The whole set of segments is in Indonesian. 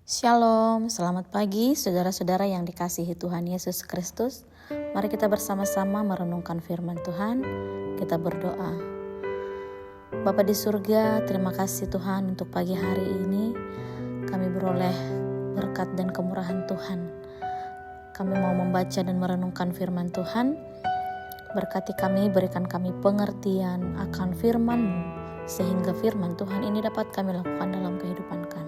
Shalom, selamat pagi saudara-saudara yang dikasihi Tuhan Yesus Kristus. Mari kita bersama-sama merenungkan firman Tuhan. Kita berdoa. Bapa di surga, terima kasih Tuhan untuk pagi hari ini. Kami beroleh berkat dan kemurahan Tuhan. Kami mau membaca dan merenungkan firman Tuhan. Berkati kami, berikan kami pengertian akan firman-Mu, sehingga firman Tuhan ini dapat kami lakukan dalam kehidupan kami.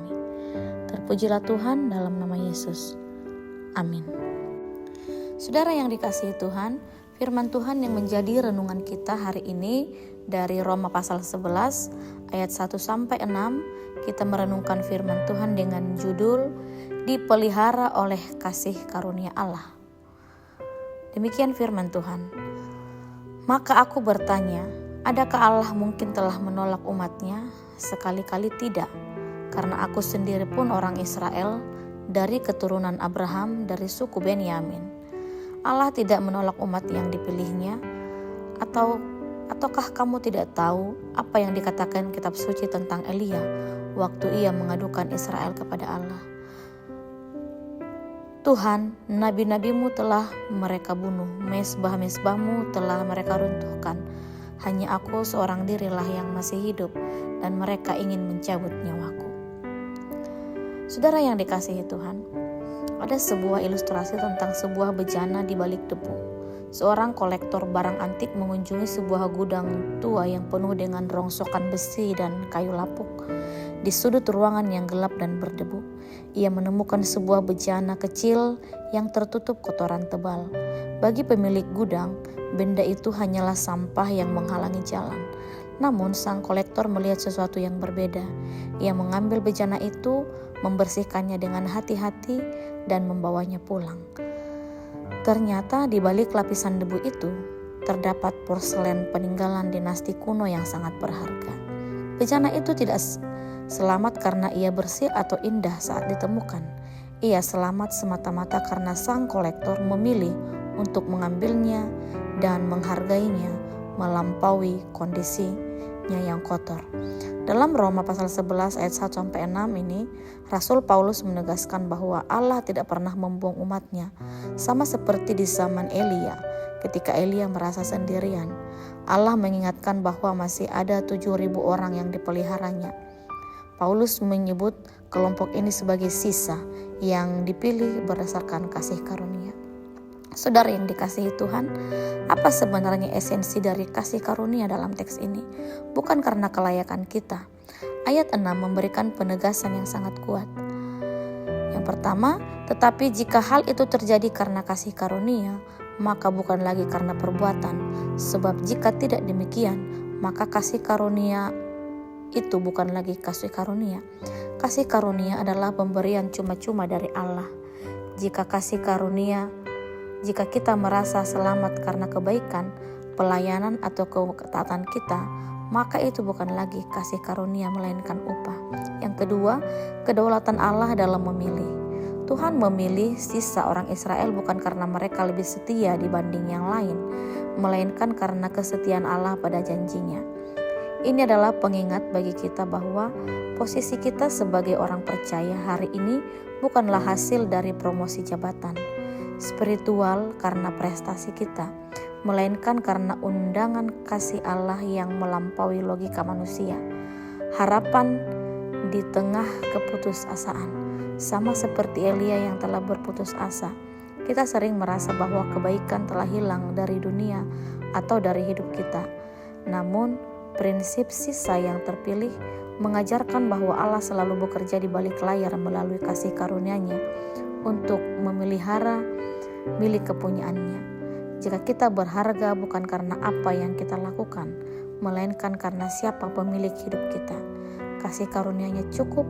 Terpujilah Tuhan dalam nama Yesus. Amin. Saudara yang dikasihi Tuhan, firman Tuhan yang menjadi renungan kita hari ini dari Roma pasal 11 ayat 1-6, kita merenungkan firman Tuhan dengan judul Dipelihara oleh kasih karunia Allah. Demikian firman Tuhan. Maka aku bertanya, adakah Allah mungkin telah menolak umatnya? Sekali-kali tidak. Karena aku sendiri pun orang Israel, dari keturunan Abraham, dari suku Benyamin. Allah tidak menolak umat yang dipilihnya. Ataukah kamu tidak tahu apa yang dikatakan kitab suci tentang Elia waktu ia mengadukan Israel kepada Allah? Tuhan, nabi-nabimu telah mereka bunuh, mesbah-mesbahmu telah mereka runtuhkan. Hanya aku seorang dirilah yang masih hidup, dan mereka ingin mencabut nyawaku. Saudara yang dikasihi Tuhan, ada sebuah ilustrasi tentang sebuah bejana di balik debu. Seorang kolektor barang antik mengunjungi sebuah gudang tua yang penuh dengan rongsokan besi dan kayu lapuk. Di sudut ruangan yang gelap dan berdebu, ia menemukan sebuah bejana kecil yang tertutup kotoran tebal. Bagi pemilik gudang, benda itu hanyalah sampah yang menghalangi jalan. Namun sang kolektor melihat sesuatu yang berbeda. Ia mengambil bejana itu, membersihkannya dengan hati-hati, dan membawanya pulang. Ternyata di balik lapisan debu itu terdapat porselen peninggalan dinasti kuno yang sangat berharga. Bejana itu tidak selamat karena ia bersih atau indah saat ditemukan. Ia selamat semata-mata karena sang kolektor memilih untuk mengambilnya dan menghargainya melampaui kondisinya yang kotor. Dalam Roma pasal 11 ayat 1-6 ini, Rasul Paulus menegaskan bahwa Allah tidak pernah membuang umatnya, sama seperti di zaman Elia. Ketika Elia merasa sendirian, Allah mengingatkan bahwa masih ada 7.000 orang yang dipeliharanya. Paulus menyebut kelompok ini sebagai sisa yang dipilih berdasarkan kasih karunia. Saudara yang dikasihi Tuhan, apa sebenarnya esensi dari kasih karunia dalam teks ini? Bukan karena kelayakan kita. Ayat 6 memberikan penegasan yang sangat kuat. Yang pertama, tetapi jika hal itu terjadi karena kasih karunia, maka bukan lagi karena perbuatan. Sebab jika tidak demikian, maka kasih karunia itu bukan lagi kasih karunia. Kasih karunia adalah pemberian cuma-cuma dari Allah. Jika kita merasa selamat karena kebaikan, pelayanan atau ketaatan kita, maka itu bukan lagi kasih karunia melainkan upah. Yang kedua, kedaulatan Allah dalam memilih. Tuhan memilih sisa orang Israel bukan karena mereka lebih setia dibanding yang lain, melainkan karena kesetiaan Allah pada janjinya. Ini adalah pengingat bagi kita bahwa posisi kita sebagai orang percaya hari ini bukanlah hasil dari promosi jabatan spiritual karena prestasi kita, melainkan karena undangan kasih Allah yang melampaui logika manusia. Harapan di tengah keputusasaan, sama seperti Elia yang telah berputus asa. Kita sering merasa bahwa kebaikan telah hilang dari dunia atau dari hidup kita. Namun, prinsip sisa yang terpilih mengajarkan bahwa Allah selalu bekerja di balik layar melalui kasih karunia-Nya untuk memelihara milik kepunyaannya. Jika kita berharga bukan karena apa yang kita lakukan, melainkan karena siapa pemilik hidup kita, kasih karunia-Nya cukup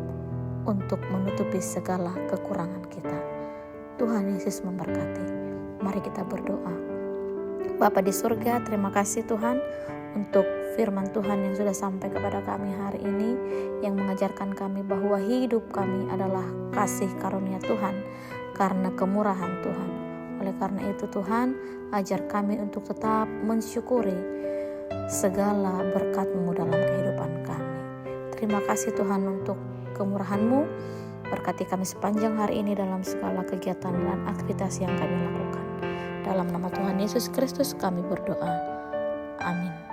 untuk menutupi segala kekurangan kita. Tuhan Yesus memberkati. Mari kita berdoa. Bapa di surga, terima kasih Tuhan untuk firman Tuhan yang sudah sampai kepada kami hari ini, yang mengajarkan kami bahwa hidup kami adalah kasih karunia Tuhan karena kemurahan Tuhan. Oleh karena itu Tuhan, ajar kami untuk tetap mensyukuri segala berkat-Mu dalam kehidupan kami. Terima kasih Tuhan untuk kemurahan-Mu, Berkati kami sepanjang hari ini dalam segala kegiatan dan aktivitas yang kami lakukan. Dalam nama Tuhan Yesus Kristus kami berdoa. Amin.